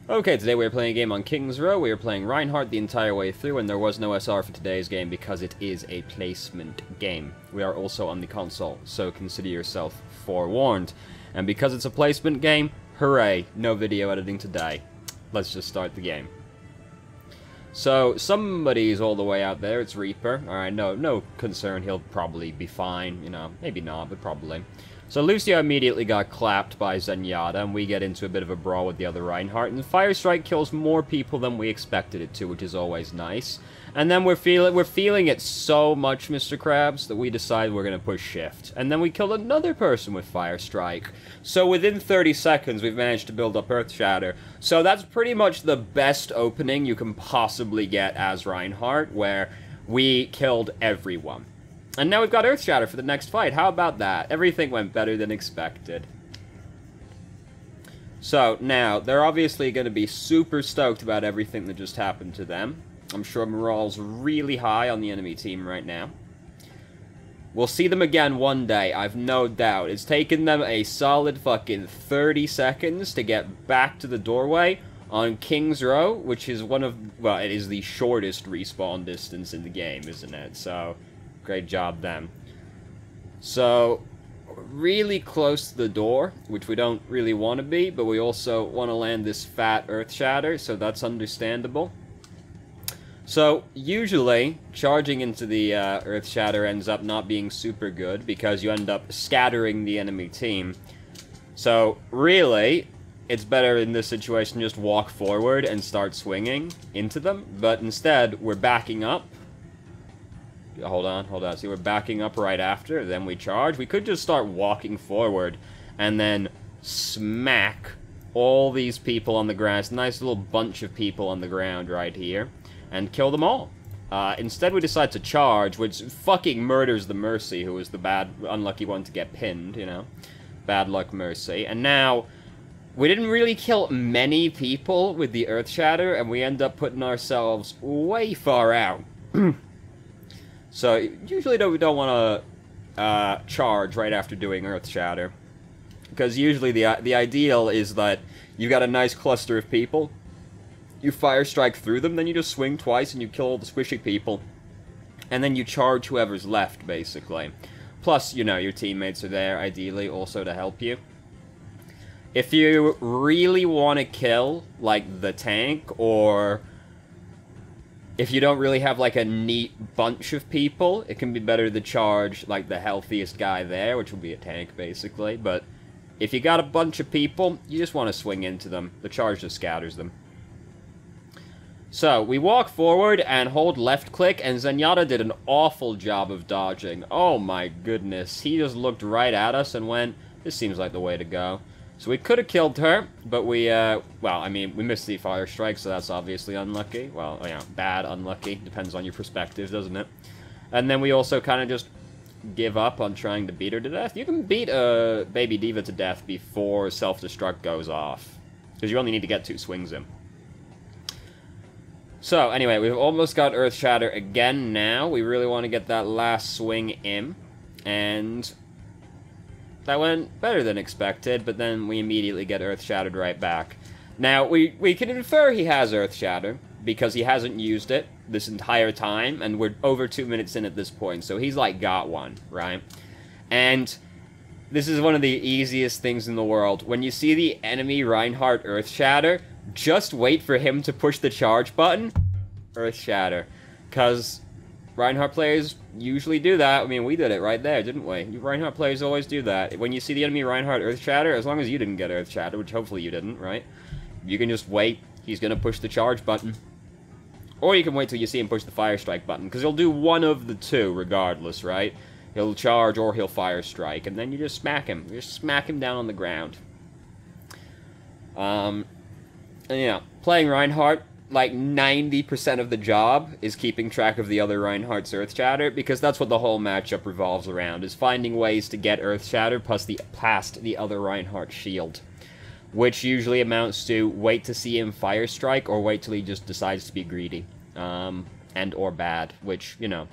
Okay, today we are playing a game on King's Row. We are playing Reinhardt the entire way through, and there was no SR for today's game because it is a placement game. We are also on the console, so consider yourself forewarned. And because it's a placement game, hooray, no video editing today. Let's just start the game. So, somebody's all the way out there, it's Reaper. Alright, no concern, he'll probably be fine, you know, maybe not, but probably. So Lucio immediately got clapped by Zenyatta, and we get into a bit of a brawl with the other Reinhardt, and Fire Strike kills more people than we expected it to, which is always nice. And then we're feeling it so much, Mr. Krabs, that we decide we're gonna push Shift. And then we killed another person with Fire Strike. So within 30 seconds, we've managed to build up Earth Shatter. So that's pretty much the best opening you can possibly get as Reinhardt, where we killed everyone. And now we've got Earth Shatter for the next fight. How about that? Everything went better than expected. So, now, they're obviously going to be super stoked about everything that just happened to them. I'm sure morale's really high on the enemy team right now. We'll see them again one day, I've no doubt. It's taken them a solid fucking 30 seconds to get back to the doorway on King's Row, which is one of, well, it is the shortest respawn distance in the game, isn't it? So, great job, them. So, really close to the door, which we don't really want to be, but we also want to land this fat Earth Shatter, so that's understandable. So, usually, charging into the Earth Shatter ends up not being super good, because you end up scattering the enemy team. So, really, it's better in this situation just walk forward and start swinging into them, but instead, we're backing up. Hold on. See, we're backing up right after, then we charge. We could just start walking forward and then smack all these people on the ground. It's a nice little bunch of people on the ground right here, and kill them all. Instead, we decide to charge, which fucking murders the Mercy, who was the bad, unlucky one to get pinned, you know. Bad luck Mercy. And now, we didn't really kill many people with the Earth Shatter, and we end up putting ourselves way far out. So, usually we don't want to charge right after doing Earth Shatter. Because usually the ideal is that you've got a nice cluster of people, you Fire Strike through them, then you just swing twice and you kill all the squishy people. And then you charge whoever's left, basically. Plus, you know, your teammates are there, ideally, also to help you. If you really want to kill, like, the tank, or if you don't really have, like, a neat bunch of people, it can be better to charge, like, the healthiest guy there, which will be a tank, basically. But if you got a bunch of people, you just want to swing into them. The charge just scatters them. So, we walk forward and hold left-click, and Zenyatta did an awful job of dodging. Oh my goodness. He just looked right at us and went, this seems like the way to go. So we could have killed her, but we, well, I mean, we missed the Fire Strike, so that's obviously unlucky. Well, you know, bad, unlucky, depends on your perspective, doesn't it? And then we also kind of just give up on trying to beat her to death. You can beat a Baby Diva to death before self-destruct goes off, because you only need to get 2 swings in. So, anyway, we've almost got Earth Shatter again now. We really want to get that last swing in, and that went better than expected, but then we immediately get Earth Shattered right back. Now, we can infer he has Earth Shatter, because he hasn't used it this entire time, and we're over 2 minutes in at this point, so he's, like, got one, right? And this is one of the easiest things in the world. When you see the enemy Reinhardt Earth Shatter, just wait for him to push the charge button, Earth Shatter. Because Reinhardt players usually do that. I mean, we did it right there, didn't we? You Reinhardt players always do that. When you see the enemy Reinhardt Earth Shatter, as long as you didn't get Earth Shatter, which hopefully you didn't, right? You can just wait. He's going to push the charge button. Or you can wait till you see him push the Fire Strike button, because he'll do one of the two regardless, right? He'll charge or he'll Fire Strike, and then you just smack him. You just smack him down on the ground. And, you know, playing Reinhardt, like, 90% of the job is keeping track of the other Reinhardt's Earth Shatter, because that's what the whole matchup revolves around, is finding ways to get Earth Shatter past the other Reinhardt's shield. Which usually amounts to wait to see him Fire Strike, or wait till he just decides to be greedy. And or bad, which, you know,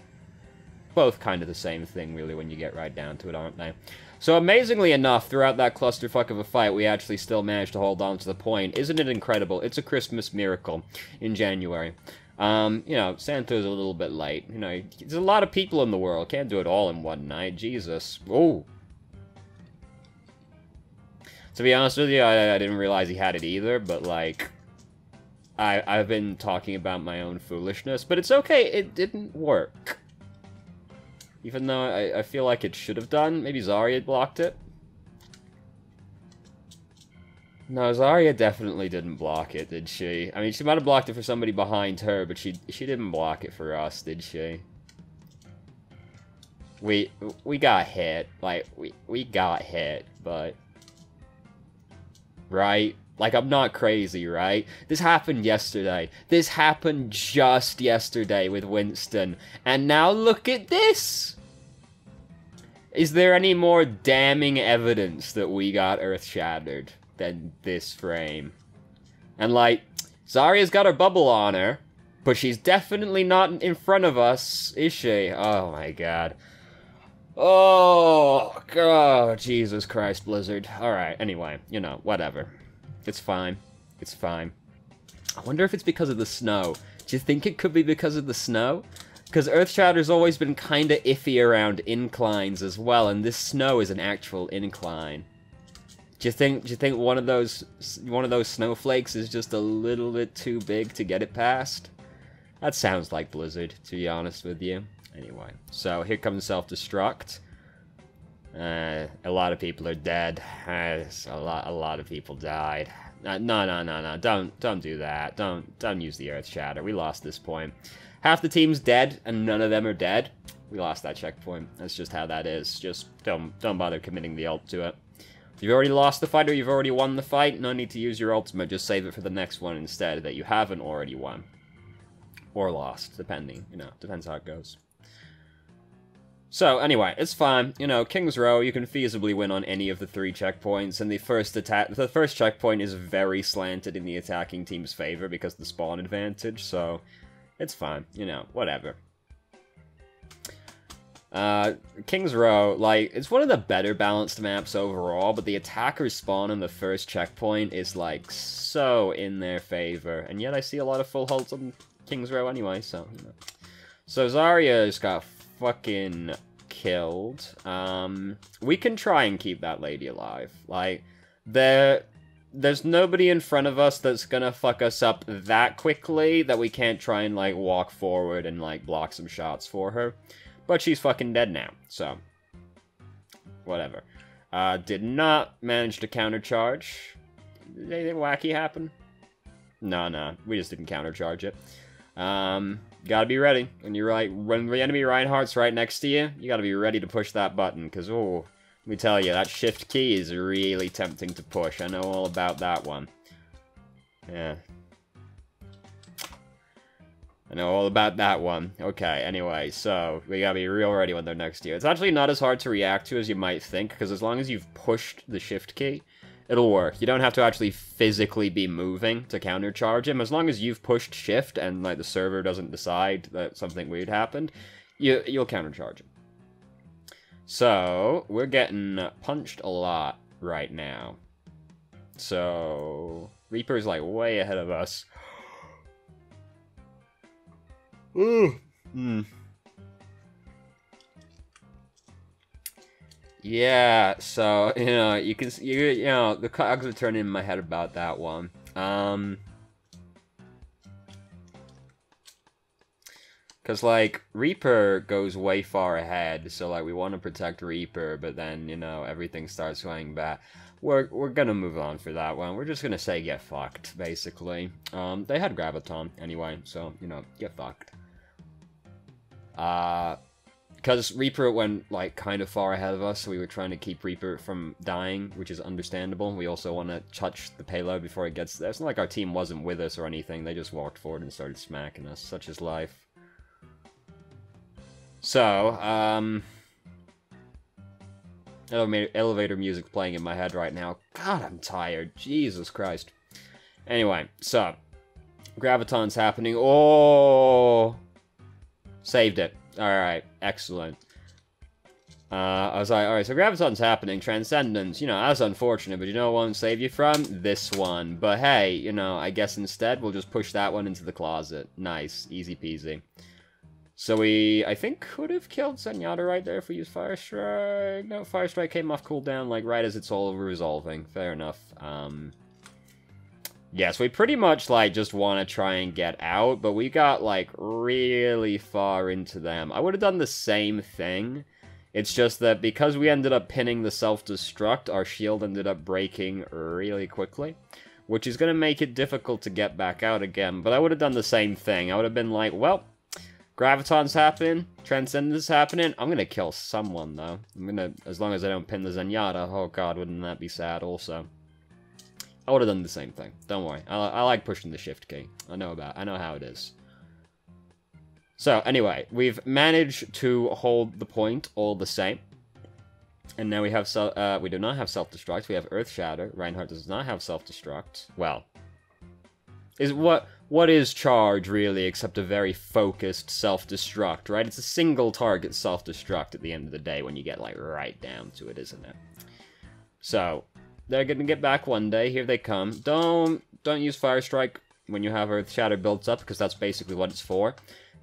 both kind of the same thing, really, when you get right down to it, aren't they? So amazingly enough, throughout that clusterfuck of a fight, we actually still managed to hold on to the point. Isn't it incredible? It's a Christmas miracle in January. You know, Santa's a little bit late. You know, there's a lot of people in the world. Can't do it all in one night. Jesus. Oh. To be honest with you, I didn't realize he had it either, but, like, I've been talking about my own foolishness, but it's okay, it didn't work. Even though I feel like it should have done. Maybe Zarya blocked it? No, Zarya definitely didn't block it, did she? I mean, she might have blocked it for somebody behind her, but she didn't block it for us, did she? We got hit. Like, we got hit, but... Right? Like, I'm not crazy, right? This happened yesterday. This happened just yesterday with Winston. And now look at this! Is there any more damning evidence that we got earth-shattered than this frame? And, like, Zarya's got her bubble on her, but she's definitely not in front of us, is she? Oh, my God. Oh, God, Jesus Christ, Blizzard. Alright, anyway, you know, whatever. It's fine. It's fine. I wonder if it's because of the snow. Do you think it could be because of the snow? Because Earthshatter's always been kinda iffy around inclines as well, and this snow is an actual incline. Do you think one of those snowflakes is just a little bit too big to get it past? That sounds like Blizzard, to be honest with you. Anyway, so here comes self-destruct. A lot of people are dead. A lot of people died. No, don't do that. Don't use the Earth Shatter. We lost this point. Half the team's dead, and none of them are dead. We lost that checkpoint. That's just how that is. Just don't bother committing the ult to it. If you've already lost the fight or you've already won the fight, no need to use your ultimate. Just save it for the next one instead that you haven't already won. Or lost, depending. You know, depends how it goes. So, anyway, it's fine. You know, King's Row, you can feasibly win on any of the 3 checkpoints, and the first checkpoint is very slanted in the attacking team's favor because of the spawn advantage, so it's fine. You know, whatever. King's Row, like, it's one of the better balanced maps overall, but the attacker's spawn on the first checkpoint is, like, so in their favor, and yet I see a lot of full hults on King's Row anyway, so, you know. So, Zarya just got fucking killed. We can try and keep that lady alive. Like, there's nobody in front of us that's gonna fuck us up that quickly that we can't try and, like, walk forward and, like, block some shots for her. But she's fucking dead now, so whatever. Did not manage to countercharge. Did anything wacky happen? No, we just didn't countercharge it. Gotta be ready. When the enemy Reinhardt's right next to you, you gotta be ready to push that button, because, oh, let me tell you, that shift key is really tempting to push. I know all about that one. Yeah. I know all about that one. Okay, anyway, so we gotta be real ready when they're next to you. It's actually not as hard to react to as you might think, because as long as you've pushed the shift key, it'll work. You don't have to actually physically be moving to countercharge him. As long as you've pushed shift and, like, the server doesn't decide that something weird happened, you'll countercharge him. So, we're getting punched a lot right now. So, Reaper's, like, way ahead of us. Ooh. Yeah, so, you know, you know, the cogs are turning in my head about that one. Because, like, Reaper goes way far ahead, so, like, we want to protect Reaper, but then, you know, everything starts going back. We're gonna move on for that one. We're just gonna say get fucked, basically. They had Graviton anyway, so, you know, get fucked. Because Reaper went, like, kind of far ahead of us, so we were trying to keep Reaper from dying, which is understandable. We also want to touch the payload before it gets there. It's not like our team wasn't with us or anything. They just walked forward and started smacking us. Such is life. So, elevator music playing in my head right now. God, I'm tired. Jesus Christ. Anyway, so, Graviton's happening. Oh! Saved it. Alright, excellent. I was like, alright, so Graviton's happening, Transcendence, you know, that's unfortunate, but you know what won't save you from? This one. But hey, you know, I guess instead we'll just push that one into the closet. Nice. Easy peasy. So we, I think, could have killed Zenyatta right there if we used Fire Strike. No, Fire Strike came off cooldown, like, right as it's all resolving. Fair enough. Yes, we pretty much, like, just want to try and get out, but we got, like, really far into them. I would have done the same thing. It's just that because we ended up pinning the self-destruct, our shield ended up breaking really quickly, which is going to make it difficult to get back out again. But I would have done the same thing. I would have been like, well, Graviton's happening, Transcendence happening. I'm going to kill someone, though. I'm going to, as long as I don't pin the Zenyatta. Oh, God, wouldn't that be sad also? I would have done the same thing. Don't worry. I like pushing the shift key. I know how it is. So, anyway, we've managed to hold the point all the same. And now we have, we do not have self-destruct, we have Earth Shatter. Reinhardt does not have self-destruct. Well, what is charge, really, except a very focused self-destruct, right? It's a single target self-destruct at the end of the day when you get, like, right down to it, isn't it? So, they're gonna get back one day, here they come. Don't use Fire Strike when you have Earth Shatter built up, because that's basically what it's for.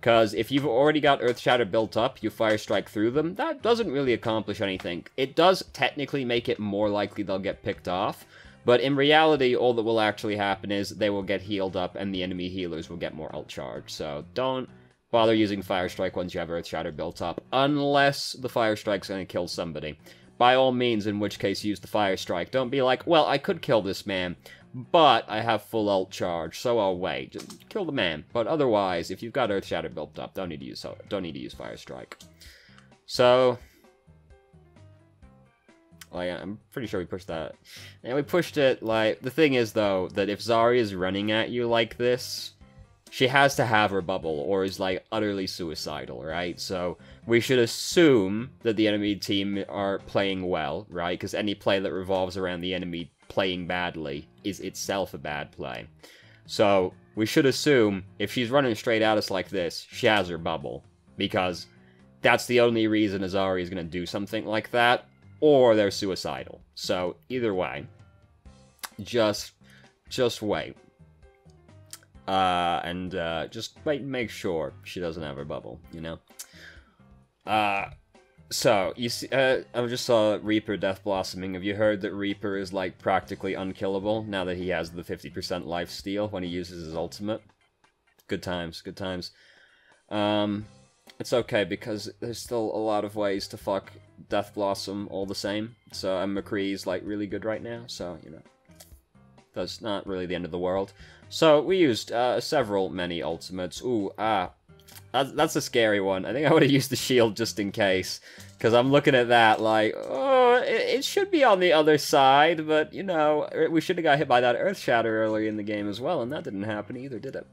Because if you've already got Earth Shatter built up, you Fire Strike through them, that doesn't really accomplish anything. It does technically make it more likely they'll get picked off, but in reality, all that will actually happen is they will get healed up and the enemy healers will get more ult charge. So don't bother using Fire Strike once you have Earth Shatter built up, unless the Fire Strike's going to kill somebody. By all means, in which case, use the Fire Strike. Don't be like, well, I could kill this man, but I have full ult charge, so I'll wait. Just kill the man. But otherwise, if you've got Earth Shatter built up, don't need to use Fire Strike. So, oh yeah, I'm pretty sure we pushed that. And we pushed it, like, the thing is, though, that if Zarya is running at you like this, she has to have her bubble, or is, like, utterly suicidal, right? So, we should assume that the enemy team are playing well, right? Because any play that revolves around the enemy playing badly is itself a bad play. So, we should assume, if she's running straight at us like this, she has her bubble. Because that's the only reason Azari is going to do something like that, or they're suicidal. So, either way, just wait. Just make sure she doesn't have her bubble, you know? So, you see, I just saw Reaper Death Blossoming. Have you heard that Reaper is, like, practically unkillable now that he has the 50% lifesteal when he uses his ultimate? Good times, good times. It's okay, because there's still a lot of ways to fuck Death Blossom all the same. So, and McCree's, like, really good right now, so, you know. That's not really the end of the world. So, we used, many ultimates. Ooh, that's a scary one. I think I would have used the shield just in case. Because I'm looking at that like, oh, it should be on the other side, but, you know, we should have got hit by that Earth Shatter earlier in the game as well, and that didn't happen either, did it?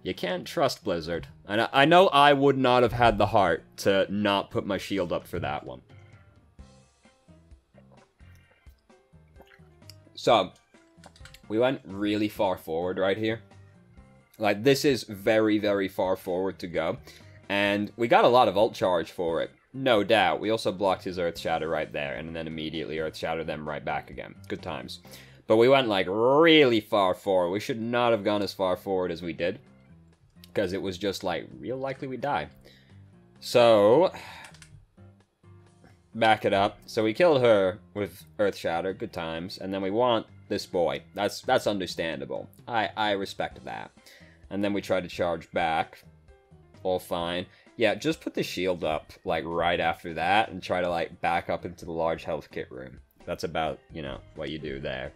You can't trust Blizzard. And I know I would not have had the heart to not put my shield up for that one. So, we went really far forward right here. Like, this is very, very far forward to go. And we got a lot of ult charge for it. No doubt. We also blocked his Earth Shatter right there, and then immediately Earth Shatter them right back again. Good times. But we went, like, really far forward. We should not have gone as far forward as we did. Because it was just, like, real likely we'd die. So, back it up. So we killed her with Earth Shatter. Good times. And then we want this boy. That's understandable. I respect that. And then we try to charge back. All fine. Yeah, just put the shield up, like, right after that, and try to, like, back up into the large health kit room. That's about, you know, what you do there.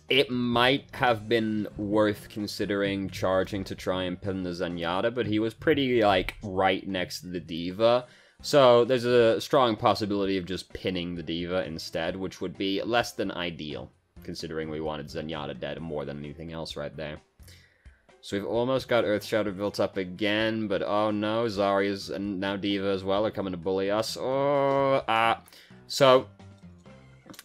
It might have been worth considering charging to try and pin the Zenyatta, but he was pretty, like, right next to the D.Va. So, there's a strong possibility of just pinning the D.Va instead, which would be less than ideal, considering we wanted Zenyatta dead more than anything else right there. So we've almost got Earth Shatter built up again, but oh no, Zarya's and now D.Va as well are coming to bully us. So,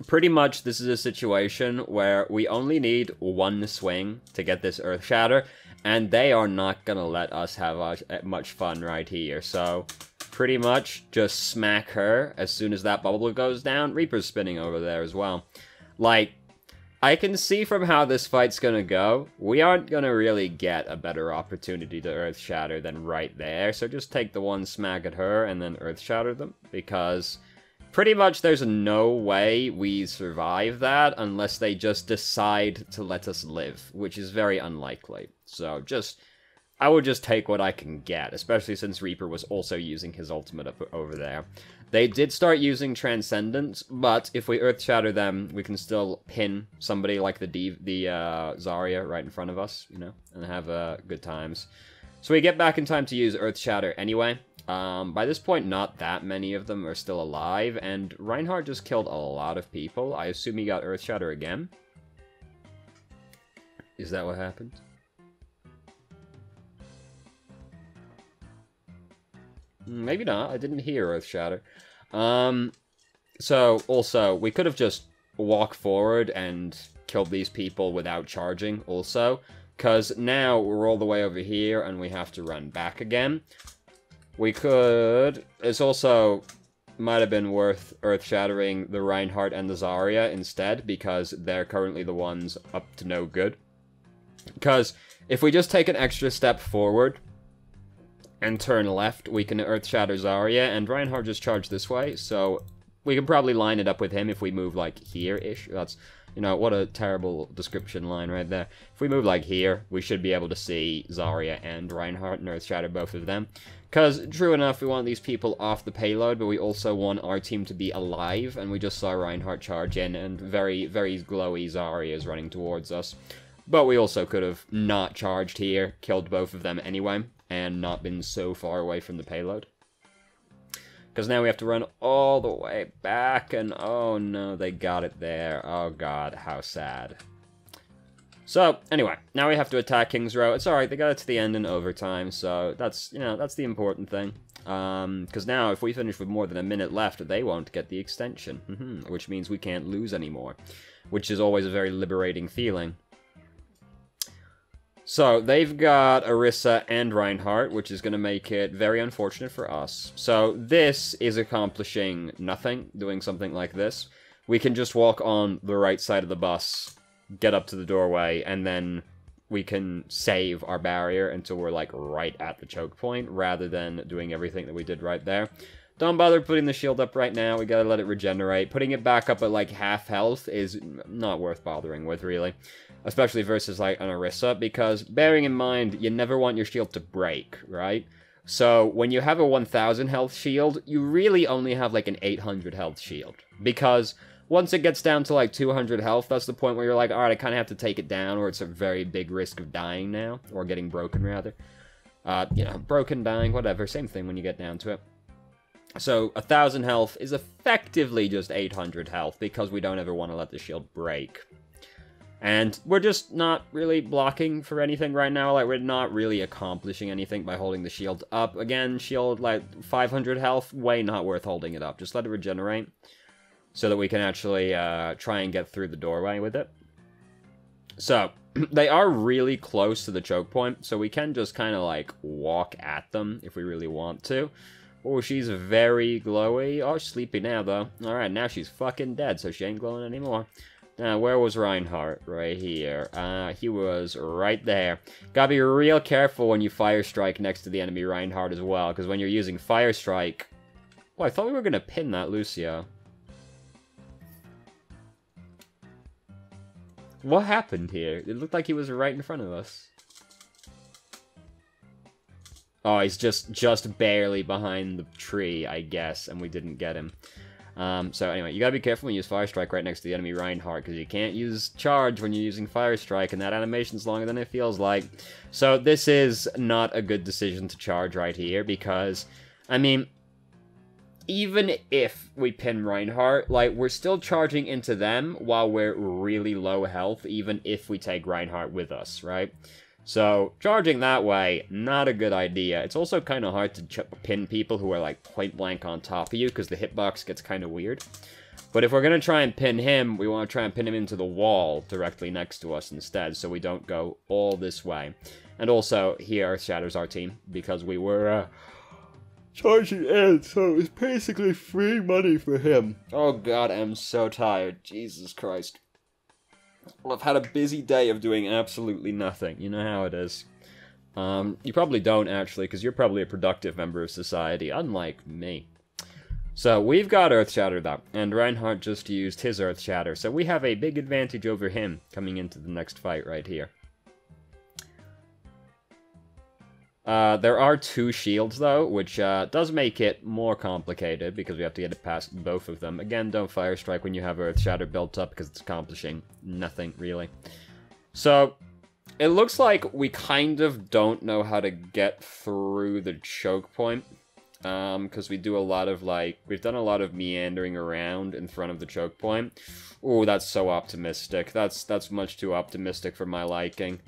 pretty much this is a situation where we only need one swing to get this Earth Shatter, and they are not gonna let us have much fun right here. So, pretty much just smack her as soon as that bubble goes down. Reaper's spinning over there as well. Like, I can see from how this fight's gonna go, we aren't gonna really get a better opportunity to Earth Shatter than right there, so just take the one smack at her and then Earth Shatter them, because pretty much there's no way we survive that unless they just decide to let us live, which is very unlikely. So I would just take what I can get, especially since Reaper was also using his ultimate up over there. They did start using Transcendence, but if we Earth Shatter them, we can still pin somebody like the Zarya right in front of us, you know, and have good times. So we get back in time to use Earth Shatter anyway. By this point, not that many of them are still alive, and Reinhardt just killed a lot of people. I assume he got Earth Shatter again. Is that what happened? Maybe not. I didn't hear Earth Shatter. So, also, we could have just walked forward and killed these people without charging, also. Because now we're all the way over here, and we have to run back again. We could... It's also... might have been worth Earth-Shattering the Reinhardt and the Zarya instead, because they're currently the ones up to no good. Because if we just take an extra step forward and turn left, we can Earth-Shatter Zarya, and Reinhardt just charged this way, so we can probably line it up with him if we move, like, here-ish. That's, you know, what a terrible description line right there. If we move, like, here, we should be able to see Zarya and Reinhardt and Earth-Shatter both of them. Because, true enough, we want these people off the payload, but we also want our team to be alive, and we just saw Reinhardt charge in, and very, very glowy Zarya is running towards us. But we also could have not charged here, killed both of them anyway, and not been so far away from the payload. Because now we have to run all the way back, and oh no, they got it there. Oh god, how sad. So, anyway, now we have to attack King's Row. It's alright, they got it to the end in overtime, so that's, you know, that's the important thing. Because now, if we finish with more than a minute left, they won't get the extension, which means we can't lose anymore, which is always a very liberating feeling. So, they've got Orisa and Reinhardt, which is going to make it very unfortunate for us. So, this is accomplishing nothing, doing something like this. We can just walk on the right side of the bus, get up to the doorway, and then we can save our barrier until we're, like, right at the choke point, rather than doing everything that we did right there. Don't bother putting the shield up right now, we gotta let it regenerate. Putting it back up at, like, half health is not worth bothering with, really. Especially versus, like, an Orisa, because, bearing in mind, you never want your shield to break, right? So, when you have a 1000 health shield, you really only have, like, an 800 health shield. Because once it gets down to, like, 200 health, that's the point where you're like, alright, I kind of have to take it down, or it's a very big risk of dying now. Or getting broken, rather. You know, broken, dying, whatever, same thing when you get down to it. So, 1000 health is effectively just 800 health, because we don't ever want to let the shield break. And we're just not really blocking for anything right now, like, we're not really accomplishing anything by holding the shield up. Again, shield, like, 500 health, way not worth holding it up. Just let it regenerate, so that we can actually try and get through the doorway with it. So, they are really close to the choke point, so we can just kind of, like, walk at them if we really want to. Oh, she's very glowy. Oh, she's sleepy now, though. Alright, now she's fucking dead, so she ain't glowing anymore. Now, where was Reinhardt? Right here. He was right there. Gotta be real careful when you Fire Strike next to the enemy Reinhardt as well, because when you're using Fire Strike... Oh, I thought we were gonna pin that Lucio. What happened here? It looked like he was right in front of us. Oh, he's just barely behind the tree, I guess, and we didn't get him. So anyway, you gotta be careful when you use Fire Strike right next to the enemy Reinhardt, because you can't use Charge when you're using Fire Strike, and that animation's longer than it feels like. So this is not a good decision to charge right here, because, I mean, even if we pin Reinhardt, like, we're still charging into them while we're really low health, even if we take Reinhardt with us, right? So, charging that way, not a good idea. It's also kind of hard to pin people who are, like, point-blank on top of you, because the hitbox gets kind of weird. But if we're going to try and pin him, we want to try and pin him into the wall directly next to us instead, so we don't go all this way. And also, he Earth Shatters our team, because we were, charging in, so it's basically free money for him. Oh god, I'm so tired. Jesus Christ. Well, I've had a busy day of doing absolutely nothing. You know how it is. You probably don't, actually, because you're probably a productive member of society, unlike me. So, we've got Earth Shatter, though, and Reinhardt just used his Earth Shatter, so we have a big advantage over him coming into the next fight right here. There are 2 shields, though, which does make it more complicated, because we have to get it past both of them. Again, don't Fire Strike when you have Earth Shatter built up, because it's accomplishing nothing, really. So, it looks like we kind of don't know how to get through the choke point, because we do a lot of, like, we've done a lot of meandering around in front of the choke point. Ooh, that's so optimistic. That's much too optimistic for my liking.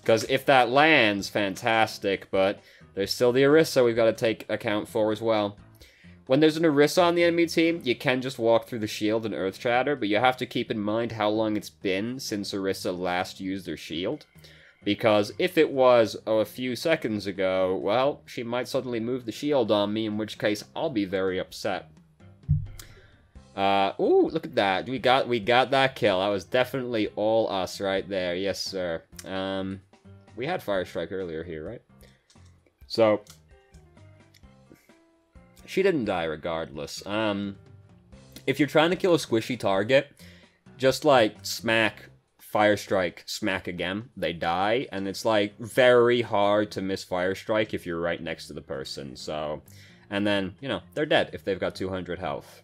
Because if that lands, fantastic, but there's still the Orisa we've got to take account for as well. When there's an Orisa on the enemy team, you can just walk through the shield and Earth Shatter, but you have to keep in mind how long it's been since Orisa last used her shield. Because if it was a few seconds ago, well, she might suddenly move the shield on me, in which case I'll be very upset. Ooh, look at that. We got that kill. That was definitely all us right there. Yes, sir. We had Fire Strike earlier here, right? So, she didn't die regardless. If you're trying to kill a squishy target, just, like, smack, Fire Strike, smack again, they die, and it's, like, very hard to miss Fire Strike if you're right next to the person, so... And then, you know, they're dead if they've got 200 health.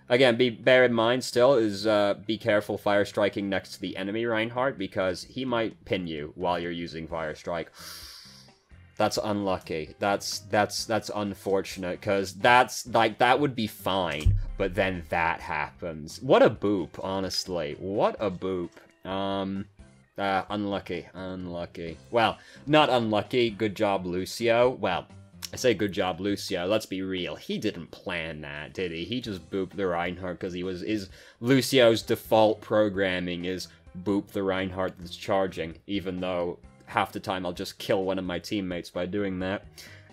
Again, bear in mind still is be careful Fire Striking next to the enemy Reinhardt, because he might pin you while you're using Fire Strike. That's unlucky. That's unfortunate, because that's, like, that would be fine, but then that happens. What a boop, honestly. What a boop. Unlucky. Well, not unlucky. Good job, Lucio. Well, I say good job, Lucio. Let's be real. He didn't plan that, did he? He just booped the Reinhardt because Lucio's default programming is boop the Reinhardt that's charging, even though half the time I'll just kill one of my teammates by doing that.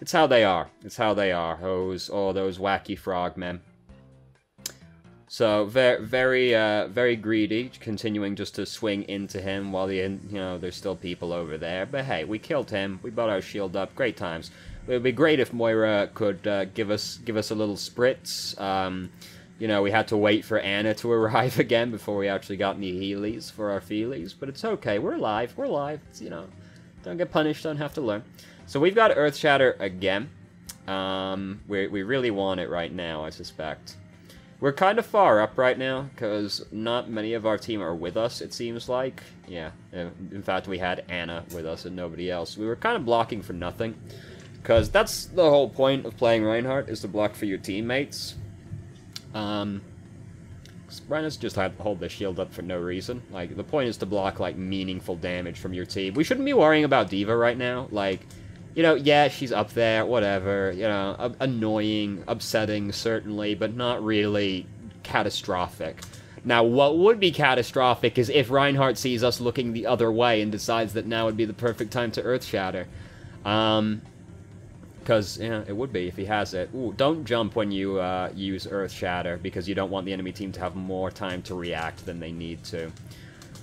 It's how they are. It's how they are. Those wacky frogmen. So, very greedy, continuing just to swing into him while there's still people over there. But hey, we killed him. We bought our shield up. Great times. It would be great if Moira could give us a little spritz. You know, we had to wait for Anna to arrive again before we actually got any healies for our feelies. But it's okay. We're alive. We're alive. It's, you know, don't get punished. Don't have to learn. So we've got Earth Shatter again. We really want it right now, I suspect. We're kind of far up right now, because not many of our team are with us, it seems like. Yeah, in fact, we had Anna with us and nobody else. We were kind of blocking for nothing, because that's the whole point of playing Reinhardt, is to block for your teammates. Reinhardt's just hold the shield up for no reason. Like, the point is to block, like, meaningful damage from your team. We shouldn't be worrying about D.Va right now, like... You know, yeah, she's up there, whatever, you know, annoying, upsetting, certainly, but not really catastrophic. Now, what would be catastrophic is if Reinhardt sees us looking the other way and decides that now would be the perfect time to Earth Shatter. Because, yeah, it would be if he has it. Ooh, don't jump when you use Earth Shatter, because you don't want the enemy team to have more time to react than they need to.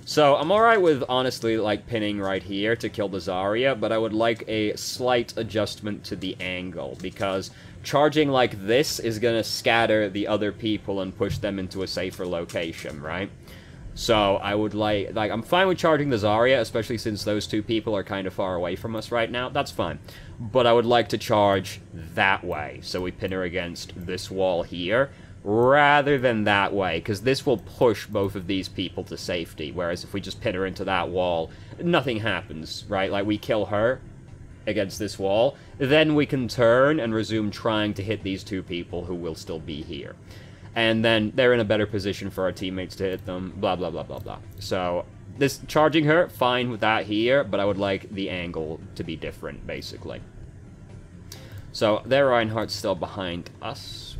So, I'm alright with, honestly, like, pinning right here to kill the Zarya, but I would like a slight adjustment to the angle, because charging like this is gonna scatter the other people and push them into a safer location, right? So, I would like, I'm fine with charging the Zarya, especially since those two people are kind of far away from us right now, that's fine. But I would like to charge that way, so we pin her against this wall here, rather than that way, because this will push both of these people to safety, whereas if we just pin her into that wall, nothing happens, right? Like, we kill her against this wall, then we can turn and resume trying to hit these two people who will still be here. And then they're in a better position for our teammates to hit them, blah, blah, blah, blah, blah. So, this charging her, fine with that here, but I would like the angle to be different, basically. So, their Reinhardt's still behind us.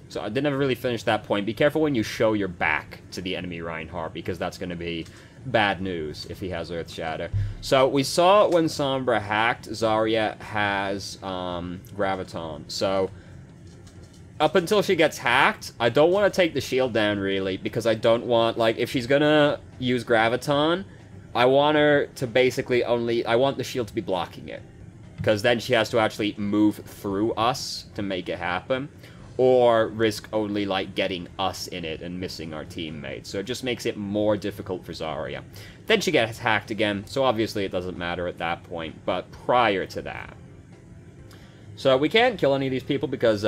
So I didn't ever really finish that point. Be careful when you show your back to the enemy Reinhardt, because that's going to be bad news if he has Earth Shatter. So we saw when Sombra hacked, Zarya has Graviton. So up until she gets hacked, I don't want to take the shield down, really, because I don't want, like, if she's gonna use Graviton, I want her to basically only... I want the shield to be blocking it. Because then she has to actually move through us to make it happen. Or risk only, like, getting us in it and missing our teammates. So it just makes it more difficult for Zarya. Then she gets hacked again, so obviously it doesn't matter at that point. But prior to that... So we can't kill any of these people because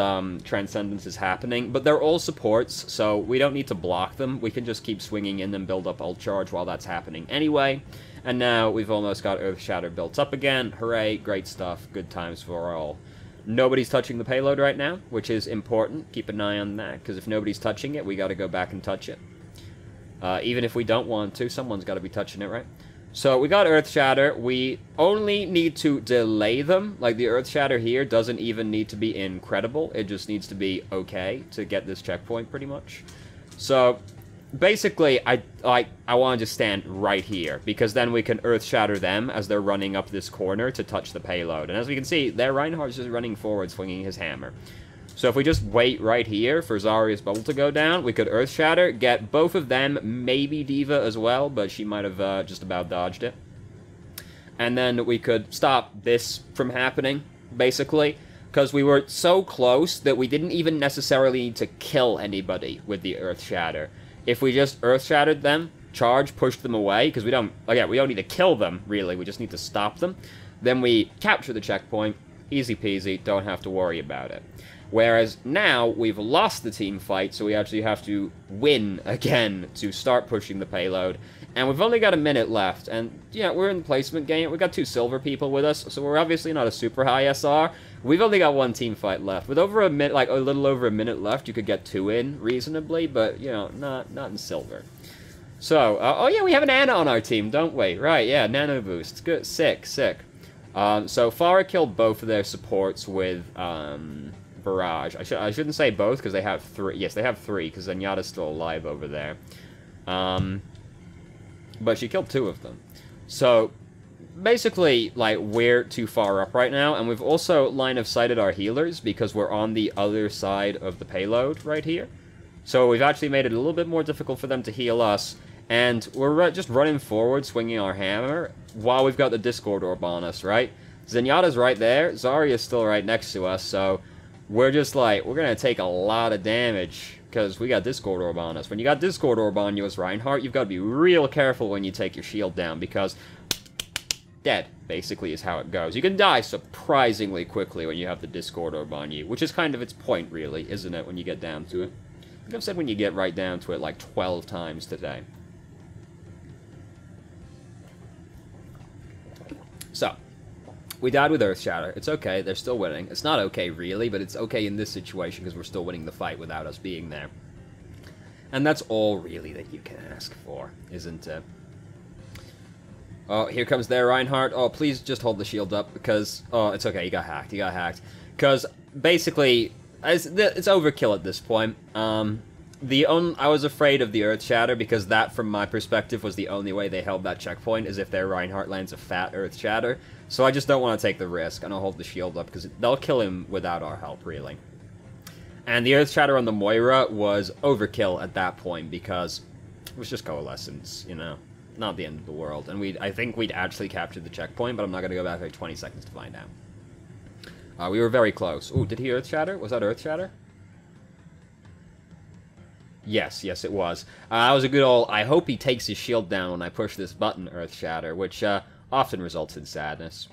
Transcendence is happening, but they're all supports, so we don't need to block them. We can just keep swinging in and build up ult charge while that's happening anyway. And now we've almost got Earth Shatter built up again. Hooray, great stuff, good times for all. Nobody's touching the payload right now, which is important. Keep an eye on that, because if nobody's touching it, we got to go back and touch it. Even if we don't want to, someone's got to be touching it, right? So we got Earth Shatter. We only need to delay them. Like, the Earth Shatter here doesn't even need to be incredible. It just needs to be okay to get this checkpoint, pretty much. So, basically, I want to just stand right here, because then we can Earth Shatter them as they're running up this corner to touch the payload. And as we can see, there Reinhardt's just running forward, swinging his hammer. So if we just wait right here for Zarya's bubble to go down, we could Earth Shatter, get both of them, maybe D.Va as well, but she might have just about dodged it. And then we could stop this from happening, basically, because we were so close that we didn't even necessarily need to kill anybody with the Earth Shatter. If we just Earth Shattered them, charge, pushed them away, because we don't need to kill them, really, we just need to stop them, then we capture the checkpoint, easy peasy, don't have to worry about it. Whereas now, we've lost the team fight, so we actually have to win again to start pushing the payload. And we've only got a minute left, and, yeah, we're in the placement game. We've got 2 silver people with us, so we're obviously not a super high SR. We've only got 1 team fight left. With over a minute, like, a little over a minute left, you could get 2 in, reasonably, but, you know, not in silver. So, oh yeah, we have an Ana on our team, don't we? Right, yeah, nano boost. Good, sick. So, Pharah killed both of their supports with, Barrage. I shouldn't say both, because they have 3. Yes, they have 3, because Zenyatta's still alive over there. But she killed 2 of them. So, basically, like, we're too far up right now, and we've also line of sighted our healers, because we're on the other side of the payload right here. So we've actually made it a little bit more difficult for them to heal us, and we're just running forward, swinging our hammer, while we've got the Discord Orb on us, right? Zenyatta's right there, Zarya's still right next to us, so... We're just like, we're going to take a lot of damage, because we got Discord Orb on us. When you got Discord Orb on you as Reinhardt, you've got to be real careful when you take your shield down, because dead, basically, is how it goes. You can die surprisingly quickly when you have the Discord Orb on you, which is kind of its point, really, isn't it, when you get down to it? I think I've said when you get right down to it like 12 times today. So... We died with Earth Shatter. It's okay, they're still winning. It's not okay, really, but it's okay in this situation because we're still winning the fight without us being there. And that's all, really, that you can ask for, isn't it? Oh, here comes their Reinhardt. Oh, please just hold the shield up, because... Oh, it's okay, he got hacked, Because, basically, it's overkill at this point. I was afraid of the Earth Shatter, because that, from my perspective, was the only way they held that checkpoint, is if their Reinhardt lands a fat Earth Shatter. So I just don't want to take the risk, and I'll hold the shield up, because they'll kill him without our help, really. And the Earth Shatter on the Moira was overkill at that point, because it was just Coalescence, you know? Not the end of the world. And I think we'd actually captured the checkpoint, but I'm not going to go back like 20 seconds to find out. We were very close. Ooh, did he Earth Shatter? Was that Earth Shatter? Yes, it was. That was a good old, I hope he takes his shield down when I push this button, Earth Shatter, which often results in sadness.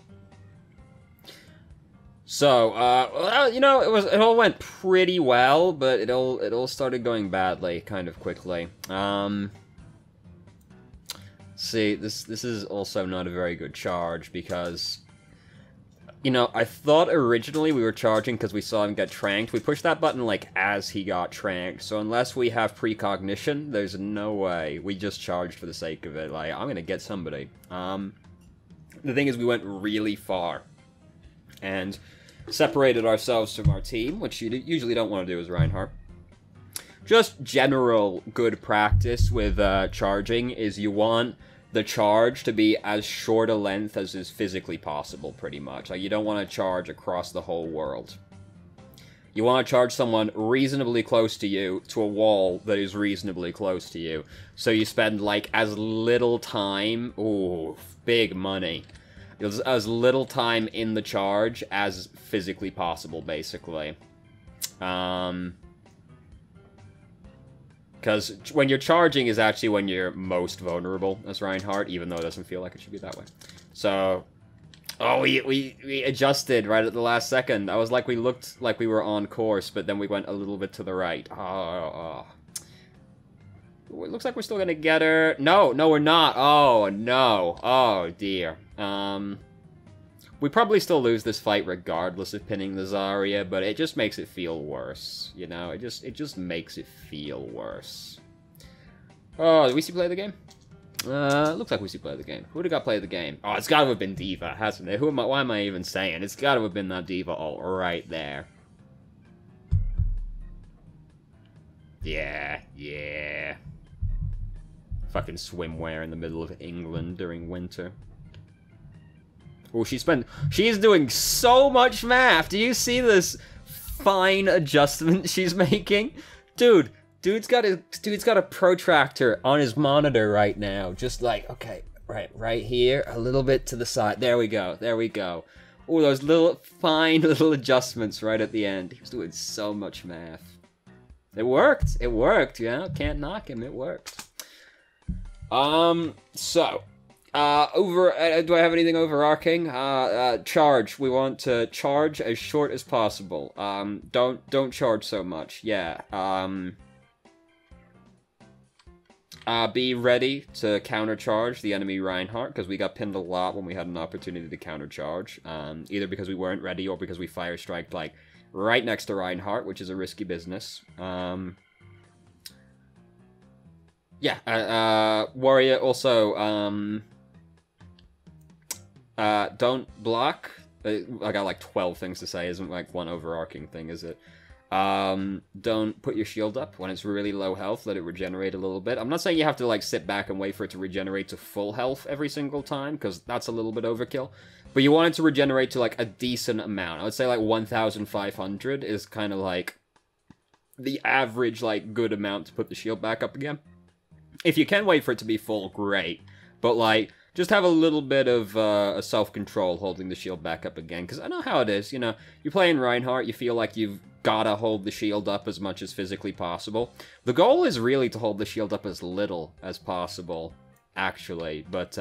So, you know, it all went pretty well, but it all started going badly kind of quickly. See, this is also not a very good charge, because... You know, I thought originally we were charging because we saw him get tranked. We pushed that button, like, as he got tranked. So unless we have precognition, there's no way. We just charged for the sake of it. Like, I'm gonna get somebody. The thing is, we went really far. And separated ourselves from our team, which you usually don't want to do as Reinhardt. Just general good practice with charging is you want the charge to be as short a length as is physically possible, pretty much. Like, you don't want to charge across the whole world. You want to charge someone reasonably close to you to a wall that is reasonably close to you. So you spend, like, as little time... Ooh, big money. As little time in the charge as physically possible, basically. Because when you're charging is actually when you're most vulnerable as Reinhardt, even though it doesn't feel like it should be that way. So... Oh, we adjusted right at the last second. I was like, we looked like we were on course, but then we went a little bit to the right. Oh. It looks like we're still gonna get her. No, we're not. Oh, no. Oh, dear. We probably still lose this fight regardless of pinning the Zarya, but it just makes it feel worse. You know, it just makes it feel worse. Oh, did we see play the game? Looks like we see play the game. Who would have got play the game? Oh, it's gotta have been D.Va, hasn't it? Why am I even saying? It's gotta have been that D.Va ult right there. Yeah. Fucking swimwear in the middle of England during winter. Oh, she's doing so much math! Do you see this fine adjustment she's making? Dude's got a protractor on his monitor right now. Just like, okay, right here, a little bit to the side. There we go. Oh, those fine little adjustments right at the end. He was doing so much math. It worked, yeah. Can't knock him, it worked. So, do I have anything overarching? Charge. We want to charge as short as possible. Don't charge so much. Yeah. Be ready to countercharge the enemy Reinhardt, because we got pinned a lot when we had an opportunity to countercharge. Either because we weren't ready, or because we fire striked, like, right next to Reinhardt, which is a risky business. Warrior also, don't block. I got like 12 things to say, isn't like one overarching thing, is it? Don't put your shield up when it's really low health, let it regenerate a little bit. I'm not saying you have to like sit back and wait for it to regenerate to full health every single time, because that's a little bit overkill. But you want it to regenerate to like a decent amount. I would say like 1,500 is kind of like the average like good amount to put the shield back up again. If you can wait for it to be full, great. But like, just have a little bit of self-control holding the shield back up again. Because I know how it is, you know, you're playing Reinhardt, you feel like you've gotta hold the shield up as much as physically possible. The goal is really to hold the shield up as little as possible, actually. But,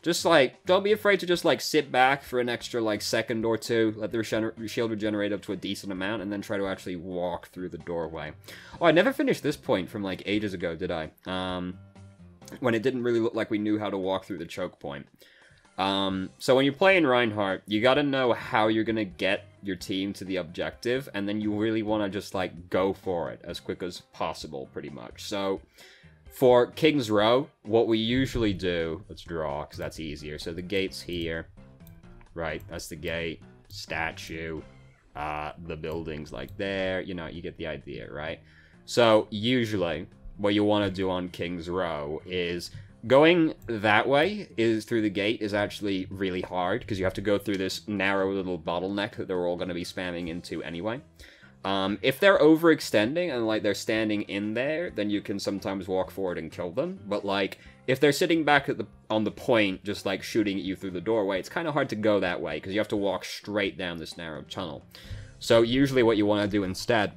just, like, don't be afraid to just, like, sit back for an extra, like, second or two, let the shield regenerate up to a decent amount, and then try to actually walk through the doorway. Oh, I never finished this point from, like, ages ago, did I? When it didn't really look like we knew how to walk through the choke point. So when you're playing Reinhardt, you gotta know how you're gonna get your team to the objective, and then you really want to just, like, go for it as quick as possible, pretty much. So, for King's Row, what we usually do, let's draw, because that's easier. So the gate's here, right, that's the gate, statue, the building's like there, you know, you get the idea, right? So, usually, what you want to do on King's Row is going that way through the gate is actually really hard, because you have to go through this narrow little bottleneck that they're all going to be spamming into anyway. If they're overextending and, like, they're standing in there, then you can sometimes walk forward and kill them. But, like, if they're sitting back on the point, just, like, shooting at you through the doorway, it's kind of hard to go that way, because you have to walk straight down this narrow tunnel. So usually what you want to do instead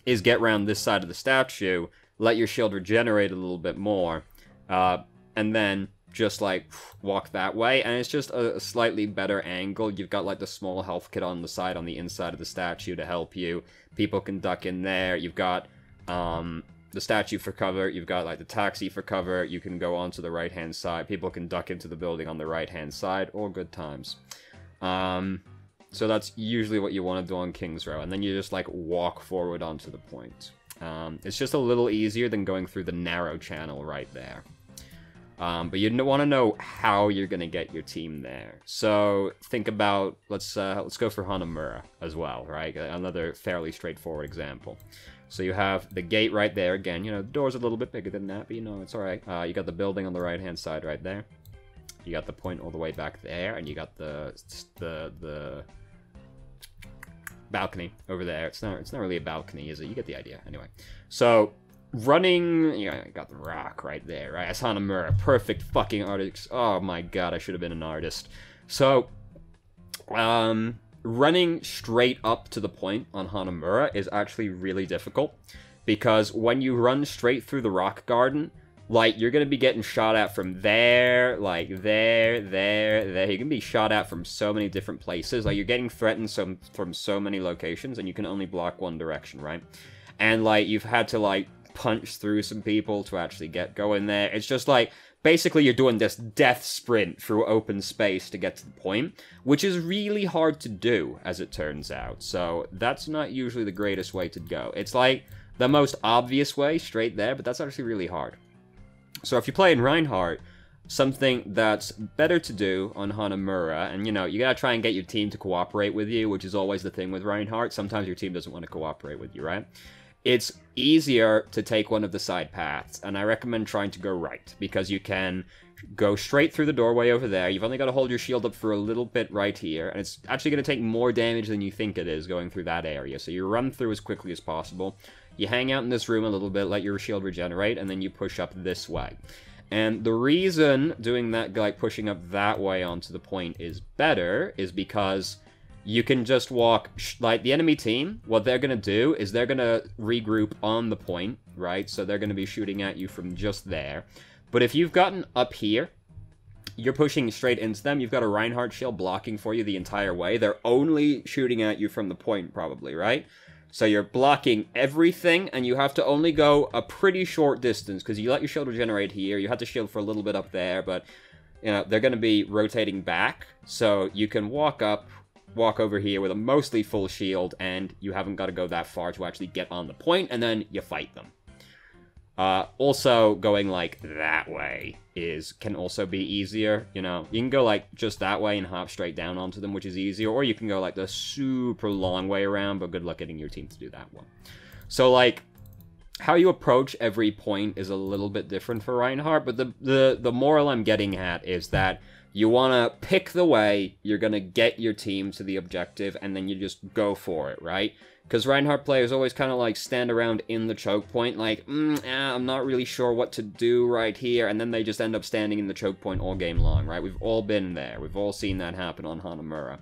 is get around this side of the statue, let your shield regenerate a little bit more, and then just, like, walk that way, and it's just a slightly better angle. You've got, like, the small health kit on the side, on the inside of the statue to help you. People can duck in there. You've got, the statue for cover. You've got, like, the taxi for cover. You can go onto the right-hand side. People can duck into the building on the right-hand side. All good times. So that's usually what you want to do on King's Row, and then you just, like, walk forward onto the point. It's just a little easier than going through the narrow channel right there. But you want to know how you're going to get your team there. So think about, let's go for Hanamura as well, right? Another fairly straightforward example. So you have the gate right there. Again, you know, the door's a little bit bigger than that, but you know, it's alright. You got the building on the right-hand side right there. You got the point all the way back there, and you got the balcony over there. It's not really a balcony, is it? You get the idea. Anyway, so running, yeah, I got the rock right there, right? That's Hanamura, perfect fucking artist. Oh my god, I should have been an artist. So, running straight up to the point on Hanamura is actually really difficult, because when you run straight through the rock garden, like, you're gonna be getting shot at from there, like, there. You can be shot at from so many different places. Like, you're getting threatened from so many locations, and you can only block one direction, right? And, like, you've had to, like, punch through some people to actually get going there. It's just, like, basically you're doing this death sprint through open space to get to the point, which is really hard to do, as it turns out. So, that's not usually the greatest way to go. It's, like, the most obvious way, straight there, but that's actually really hard. So if you play in Reinhardt, something that's better to do on Hanamura, and, you know, you gotta try and get your team to cooperate with you, which is always the thing with Reinhardt. Sometimes your team doesn't want to cooperate with you, right? It's easier to take one of the side paths, and I recommend trying to go right, because you can go straight through the doorway over there. You've only got to hold your shield up for a little bit right here, and it's actually going to take more damage than you think it is going through that area. So you run through as quickly as possible. You hang out in this room a little bit, let your shield regenerate, and then you push up this way. And the reason doing that, like pushing up that way onto the point is better is because you can just walk, like the enemy team, what they're going to do is they're going to regroup on the point, right? So they're going to be shooting at you from just there. But if you've gotten up here, you're pushing straight into them. You've got a Reinhardt shield blocking for you the entire way. They're only shooting at you from the point, probably, right? So you're blocking everything, and you have to only go a pretty short distance, because you let your shield regenerate here. You have to shield for a little bit up there, but, you know, they're going to be rotating back. So you can walk over here with a mostly full shield, and you haven't got to go that far to actually get on the point, and then you fight them. Also, going, like, that way can also be easier, you know? You can go, like, just that way and hop straight down onto them, which is easier, or you can go, like, the super long way around, but good luck getting your team to do that one. So, like, how you approach every point is a little bit different for Reinhardt, but the moral I'm getting at is that you want to pick the way you're going to get your team to the objective, and then you just go for it, right? Because Reinhardt players always kind of, like, stand around in the choke point, like, I'm not really sure what to do right here, and then they just end up standing in the choke point all game long, right? We've all been there. We've all seen that happen on Hanamura.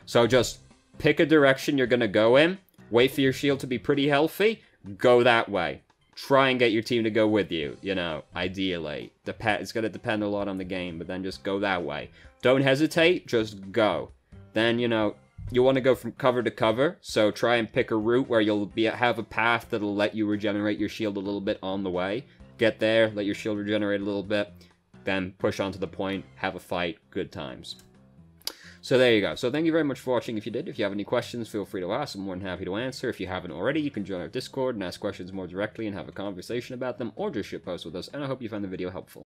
So just pick a direction you're going to go in, wait for your shield to be pretty healthy, go that way. Try and get your team to go with you, you know, ideally. It's going to depend a lot on the game, but then just go that way. Don't hesitate, just go. Then, you know, you want to go from cover to cover, so try and pick a route where you'll have a path that'll let you regenerate your shield a little bit on the way. Get there, let your shield regenerate a little bit, then push onto the point, have a fight, good times. So there you go. So thank you very much for watching if you did. If you have any questions, feel free to ask. I'm more than happy to answer. If you haven't already, you can join our Discord and ask questions more directly and have a conversation about them, or just shitpost with us, and I hope you found the video helpful.